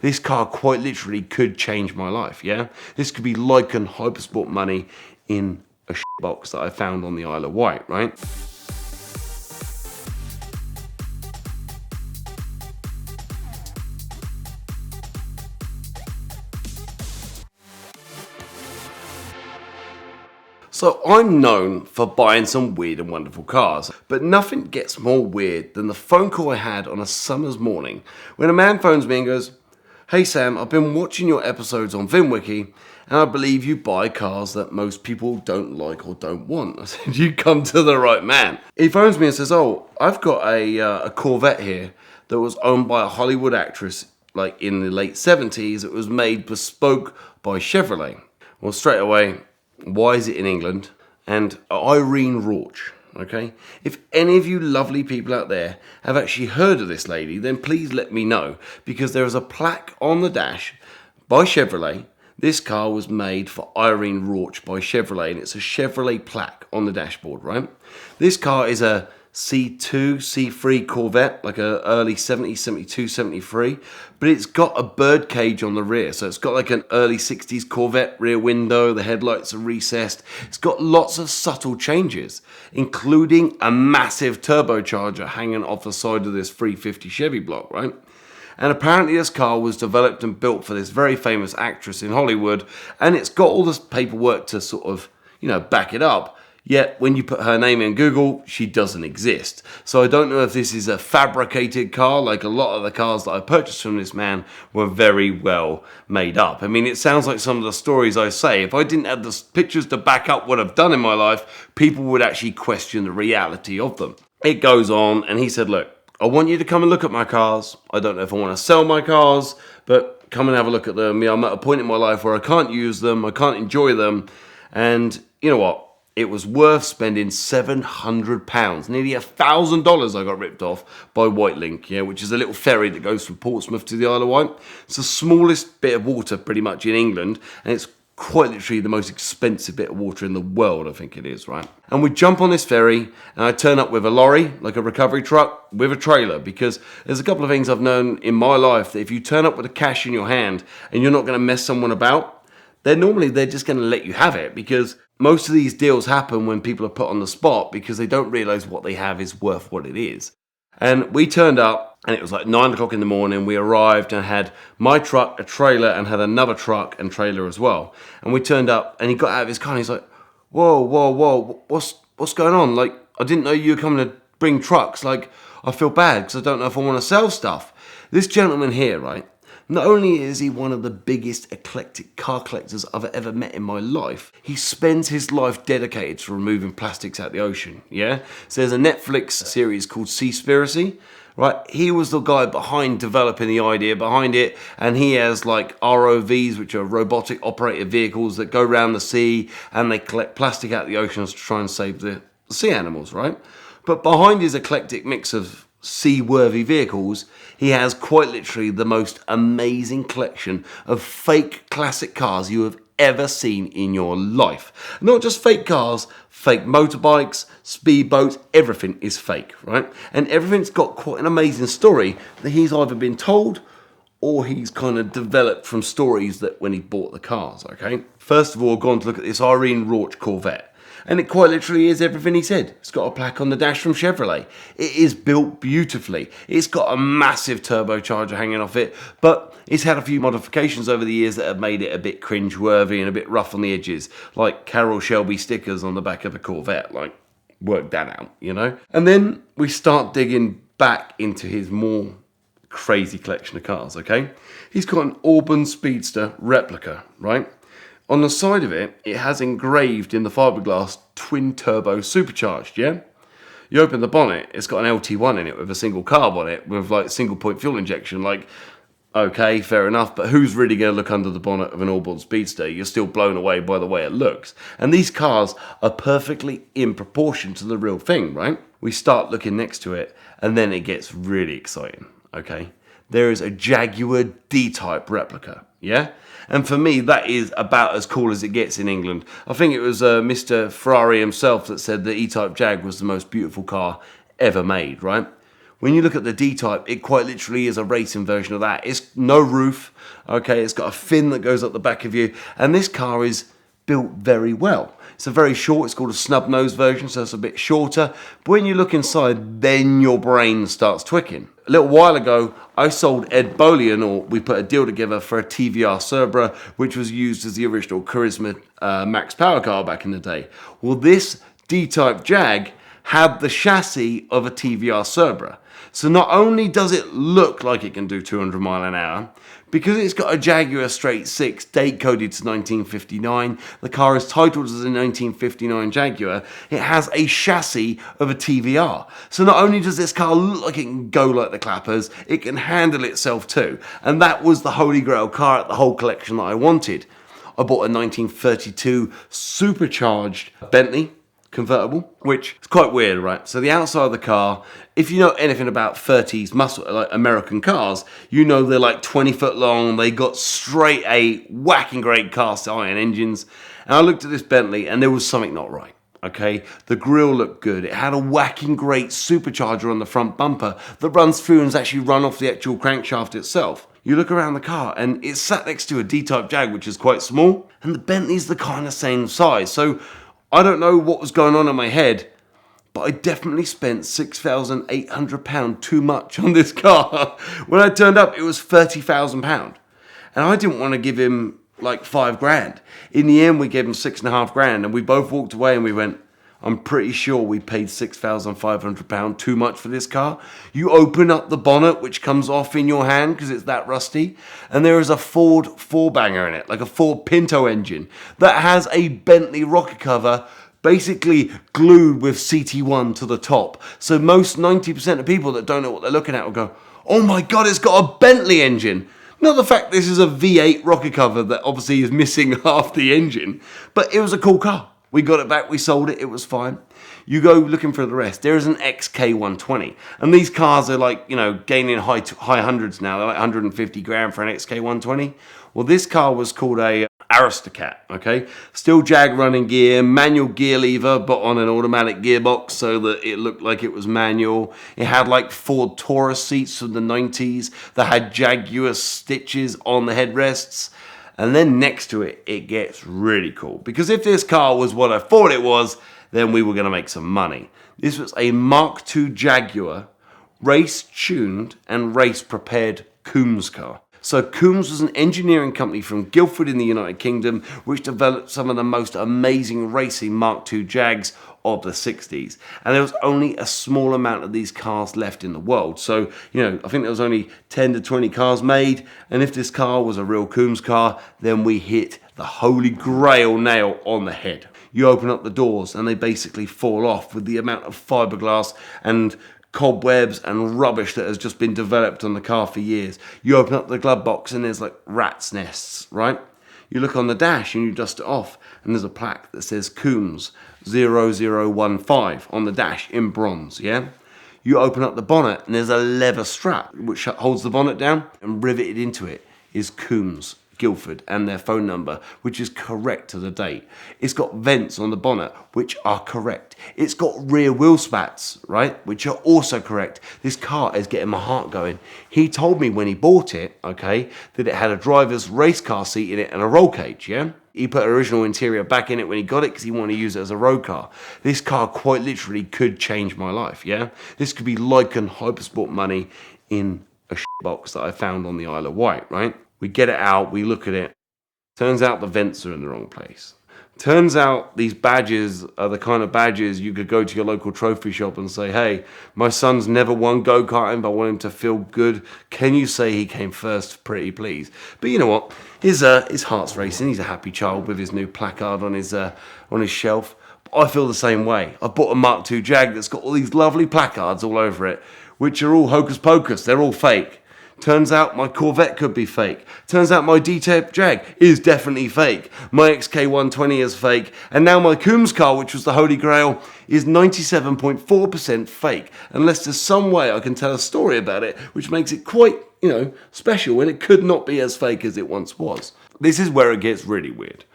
This car quite literally could change my life, yeah? This could be Lycan Hypersport money in a box that I found on the Isle of Wight, right? So I'm known for buying some weird and wonderful cars, but nothing gets more weird than the phone call I had on a summer's morning when a man phones me and goes, "Hey Sam, I've been watching your episodes on VinWiki and I believe you buy cars that most people don't like or don't want." I said, "You come to the right man." He phones me and says, "Oh, I've got a Corvette here that was owned by a Hollywood actress like in the late 70s. It was made bespoke by Chevrolet." Well, straight away, why is it in England? And Irene Rorsch, okay? If any of you lovely people out there have actually heard of this lady, then please let me know, because there is a plaque on the dash by Chevrolet. This car was made for Irene Rorsch by Chevrolet, and it's a Chevrolet plaque on the dashboard, right? This car is a C2, C3 Corvette, like a early 70s, 72, 73, but it's got a bird cage on the rear. So it's got like an early 60s Corvette rear window, the headlights are recessed. It's got lots of subtle changes, including a massive turbocharger hanging off the side of this 350 Chevy block, right? And apparently this car was developed and built for this very famous actress in Hollywood, and it's got all this paperwork to sort of, back it up. Yet, when you put her name in Google, she doesn't exist. So I don't know if this is a fabricated car, like a lot of the cars that I purchased from this man were very well made up. I mean, it sounds like some of the stories I say, if I didn't have the pictures to back up what I've done in my life, people would actually question the reality of them. It goes on, and he said, "Look, I want you to come and look at my cars. I don't know if I want to sell my cars, but come and have a look at them. I'm at a point in my life where I can't use them, I can't enjoy them, and you know what? It was worth spending £700, nearly $1,000 I got ripped off by Whitelink, which is a little ferry that goes from Portsmouth to the Isle of Wight. It's the smallest bit of water pretty much in England, and it's quite literally the most expensive bit of water in the world, I think it is, right? And we jump on this ferry, and I turn up with a lorry, like a recovery truck, with a trailer, because there's a couple of things I've known in my life that if you turn up with the cash in your hand and you're not going to mess someone about, they're just going to let you have it, because most of these deals happen when people are put on the spot because they don't realize what they have is worth what it is. And we turned up, and it was like 9 o'clock in the morning. We arrived and had my truck, a trailer, and had another truck and trailer as well. And we turned up, and he got out of his car, and he's like, whoa, what's going on? Like, I didn't know you were coming to bring trucks. Like, I feel bad because I don't know if I want to sell stuff. This gentleman here, right? Not only is he one of the biggest eclectic car collectors I've ever met in my life, he spends his life dedicated to removing plastics out the ocean, yeah? So there's a Netflix series called Seaspiracy, right? He was the guy behind developing the idea behind it, and he has like ROVs, which are robotic operated vehicles that go around the sea, and they collect plastic out the oceans to try and save the sea animals, right? But behind his eclectic mix of seaworthy vehicles, he has quite literally the most amazing collection of fake classic cars you have ever seen in your life. Not just fake cars, fake motorbikes, speedboats, everything is fake, right? And everything's got quite an amazing story that he's either been told or he's kind of developed from stories that when he bought the cars, okay? First of all, go on to look at this Irene Rorsch Corvette. And it quite literally is everything he said. It's got a plaque on the dash from Chevrolet. It is built beautifully. It's got a massive turbocharger hanging off it, but it's had a few modifications over the years that have made it a bit cringe-worthy and a bit rough on the edges, like Carroll Shelby stickers on the back of the Corvette. Like, work that out, And then we start digging back into his more crazy collection of cars, okay? He's got an Auburn Speedster Replica, right? On the side of it, it has engraved in the fiberglass twin-turbo Supercharged, yeah? You open the bonnet, it's got an LT1 in it with a single carb on it with like single-point fuel injection. Like, okay, fair enough, but who's really going to look under the bonnet of an Auburn Speedster? You're still blown away by the way it looks. And these cars are perfectly in proportion to the real thing, right? We start looking next to it, and then it gets really exciting, okay? There is a Jaguar D-Type Replica, yeah? And for me, that is about as cool as it gets in England. I think it was Mr. Ferrari himself that said the E-Type Jag was the most beautiful car ever made, right? When you look at the D-Type, it quite literally is a racing version of that. It's no roof, okay? It's got a fin that goes up the back of you, and this car is built very well. It's a very short, it's called a snub nose version, so it's a bit shorter. But when you look inside, then your brain starts twicking. A little while ago, I sold Ed Bolian, or we put a deal together for a TVR Cerbera, which was used as the original Charisma Max Power car back in the day. Well, this D-Type Jag had the chassis of a TVR Cerbera. So not only does it look like it can do 200 mile an hour, because it's got a Jaguar straight 6 date coded to 1959, the car is titled as a 1959 Jaguar, it has a chassis of a TVR. So not only does this car look like it can go like the clappers, it can handle itself too. And that was the holy grail car at the whole collection that I wanted. I bought a 1932 Supercharged Bentley Convertible, which is quite weird, right? So the outside of the car, if you know anything about 30s muscle, like American cars, you know they're like 20 foot long, they got straight A, whacking great cast iron engines. And I looked at this Bentley and there was something not right, okay? The grille looked good. It had a whacking great supercharger on the front bumper that runs through and is actually run off the actual crankshaft itself. You look around the car and it's sat next to a D-Type Jag, which is quite small, and the Bentley's the kind of same size. So I don't know what was going on in my head, but I definitely spent £6,800 too much on this car. When I turned up, it was £30,000. And I didn't want to give him like £5,000. In the end, we gave him £6,500, and we both walked away and we went, I'm pretty sure we paid £6,500 too much for this car. You open up the bonnet, which comes off in your hand because it's that rusty, and there is a Ford 4-banger in it, like a Ford Pinto engine, that has a Bentley rocker cover basically glued with CT1 to the top. So most 90% of people that don't know what they're looking at will go, oh my God, it's got a Bentley engine. Not the fact this is a V8 rocker cover that obviously is missing half the engine, but it was a cool car. We got it back, we sold it, it was fine. You go looking for the rest. There is an XK120. And these cars are like, you know, gaining high hundreds now. They're like 150 grand for an XK120. Well, this car was called a Aristocat, okay? Still Jag running gear, manual gear lever, but on an automatic gearbox so that it looked like it was manual. It had like Ford Taurus seats from the 90s that had Jaguar stitches on the headrests. And then next to it, it gets really cool. Because if this car was what I thought it was, then we were going to make some money. This was a Mark II Jaguar, race-tuned and race-prepared Coombs car. So Coombs was an engineering company from Guildford in the United Kingdom, which developed some of the most amazing racing Mark II Jags of the 60s. And there was only a small amount of these cars left in the world. So, you know, I think there was only 10 to 20 cars made. And if this car was a real Coombs car, then we hit the holy grail nail on the head. You open up the doors and they basically fall off with the amount of fiberglass and cobwebs and rubbish that has just been developed on the car for years. You open up the glove box and there's like rat's nests, right? You look on the dash and you dust it off and there's a plaque that says Coombs 0015 on the dash in bronze, yeah? You open up the bonnet and there's a leather strap which holds the bonnet down, and riveted into it is Coombs Guildford and their phone number, which is correct to the date. It's got vents on the bonnet, which are correct. It's got rear wheel spats, right, which are also correct. This car is getting my heart going. He told me when he bought it, okay, that it had a driver's race car seat in it and a roll cage, yeah? He put original interior back in it when he got it because he wanted to use it as a road car. This car quite literally could change my life, yeah? This could be Lycan Hypersport money in a box that I found on the Isle of Wight, right? We get it out, we look at it. Turns out the vents are in the wrong place. Turns out these badges are the kind of badges you could go to your local trophy shop and say, hey, my son's never won go-karting, but I want him to feel good. Can you say he came first, pretty please? But you know what? His heart's racing. He's a happy child with his new placard on his shelf. I feel the same way. I bought a Mark II Jag that's got all these lovely placards all over it, which are all hocus pocus. They're all fake. Turns out my Corvette could be fake. Turns out my D-Type Jag is definitely fake. My XK120 is fake. And now my Coombs car, which was the Holy Grail, is 97.4% fake. Unless there's some way I can tell a story about it, which makes it quite, you know, special, and it could not be as fake as it once was. This is where it gets really weird.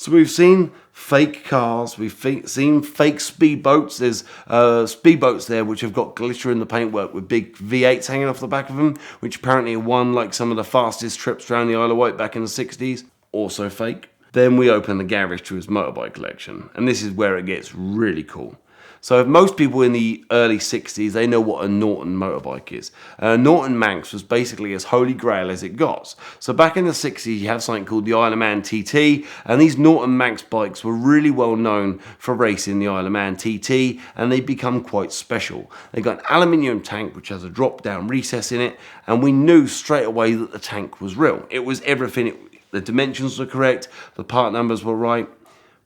So we've seen fake cars, we've seen fake speedboats. There's speedboats there which have got glitter in the paintwork with big V8s hanging off the back of them, which apparently won like some of the fastest trips around the Isle of Wight back in the 60s. Also fake. Then we open the garage to his motorbike collection, and this is where it gets really cool. So if most people in the early 60s, they know what a Norton motorbike is. Norton Manx was basically as holy grail as it got. So back in the 60s, you have something called the Isle of Man TT, and these Norton Manx bikes were really well known for racing the Isle of Man TT, and they become quite special. They got an aluminium tank which has a drop-down recess in it, and we knew straight away that the tank was real. It was everything. The dimensions were correct, the part numbers were right.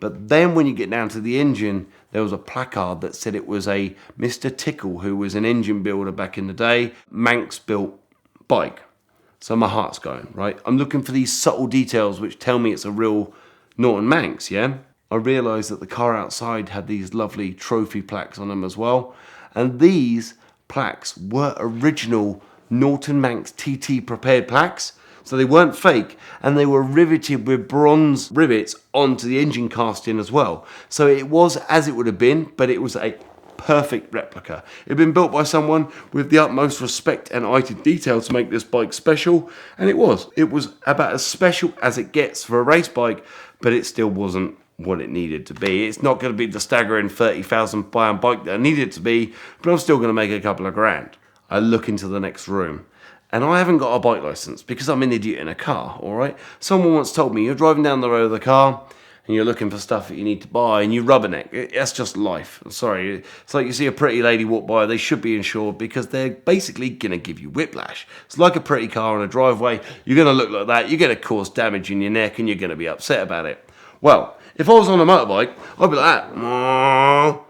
But then when you get down to the engine, there was a placard that said it was a Mr. Tickle, who was an engine builder back in the day, Manx built bike. So my heart's going, right? I'm looking for these subtle details which tell me it's a real Norton Manx, yeah? I realised that the car outside had these lovely trophy plaques on them as well. And these plaques were original Norton Manx TT prepared plaques. So they weren't fake, and they were riveted with bronze rivets onto the engine casting as well. So it was as it would have been, but it was a perfect replica. It had been built by someone with the utmost respect and eye to detail to make this bike special, and it was. It was about as special as it gets for a race bike, but it still wasn't what it needed to be. It's not going to be the staggering £30,000 bike that I needed it to be, but I'm still going to make a couple of grand. I look into the next room. And I haven't got a bike license because I'm an idiot in a car, all right? Someone once told me, you're driving down the road with a car and you're looking for stuff that you need to buy and you rubberneck. That's just life. I'm sorry. It's like you see a pretty lady walk by, they should be insured because they're basically going to give you whiplash. It's like a pretty car on a driveway. You're going to look like that. You're going to cause damage in your neck and you're going to be upset about it. Well, if I was on a motorbike, I'd be like that.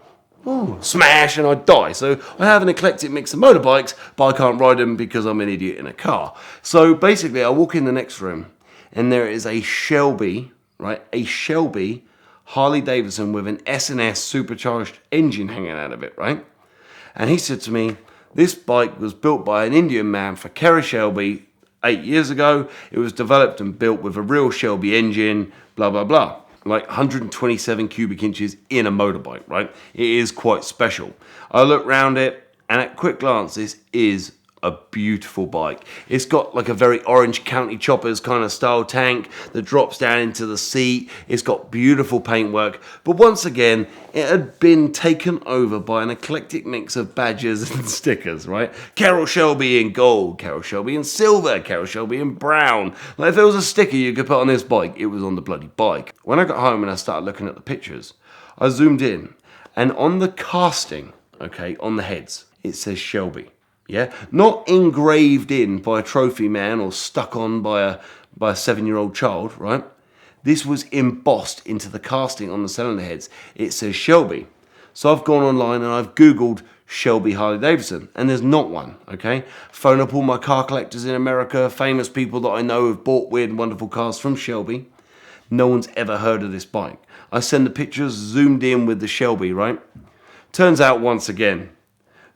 Oh, smash, and I'd die. So I have an eclectic mix of motorbikes, but I can't ride them because I'm an idiot in a car. So basically, I walk in the next room, and there is a Shelby, right? A Shelby Harley Davidson with an S&S supercharged engine hanging out of it, right? And he said to me, this bike was built by an Indian man for Kerry Shelby 8 years ago. It was developed and built with a real Shelby engine, blah, blah, blah. Like 127 cubic inches in a motorbike, right? It is quite special. I look round it, and at quick glance, this is a beautiful bike. It's got like a very Orange County Choppers kind of style tank that drops down into the seat. It's got beautiful paintwork, but once again, it had been taken over by an eclectic mix of badges and stickers, right? Carroll Shelby in gold, Carroll Shelby in silver, Carroll Shelby in brown. Like if there was a sticker you could put on this bike, it was on the bloody bike. When I got home and I started looking at the pictures, I zoomed in, and on the casting, okay, on the heads, it says Shelby. Yeah, not engraved in by a trophy man or stuck on by a 7-year-old child, right? This was embossed into the casting on the cylinder heads. It says Shelby. So I've gone online and I've Googled Shelby Harley Davidson, and there's not one, okay? Phone up all my car collectors in America, famous people that I know have bought weird and wonderful cars from Shelby. No one's ever heard of this bike. I send the pictures zoomed in with the Shelby, right? Turns out once again,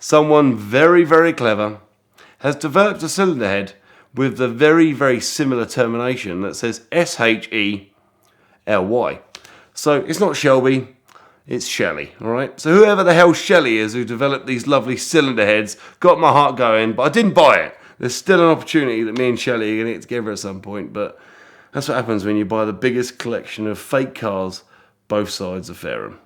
someone very, very clever has developed a cylinder head with the very, very similar termination that says SHELY. So it's not Shelby, it's Shelley, all right? So whoever the hell Shelley is who developed these lovely cylinder heads got my heart going, but I didn't buy it. There's still an opportunity that me and Shelley are going to get together at some point, but that's what happens when you buy the biggest collection of fake cars both sides of Fairham.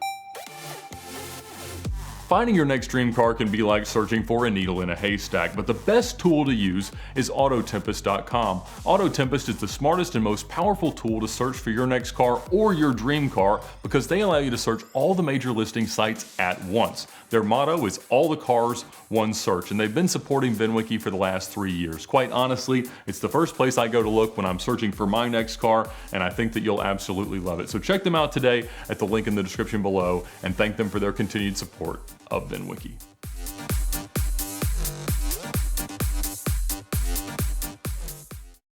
Finding your next dream car can be like searching for a needle in a haystack, but the best tool to use is Autotempest.com. Autotempest is the smartest and most powerful tool to search for your next car or your dream car because they allow you to search all the major listing sites at once. Their motto is all the cars, one search, and they've been supporting VinWiki for the last 3 years. Quite honestly, it's the first place I go to look when I'm searching for my next car, and I think that you'll absolutely love it. So check them out today at the link in the description below and thank them for their continued support of VinWiki.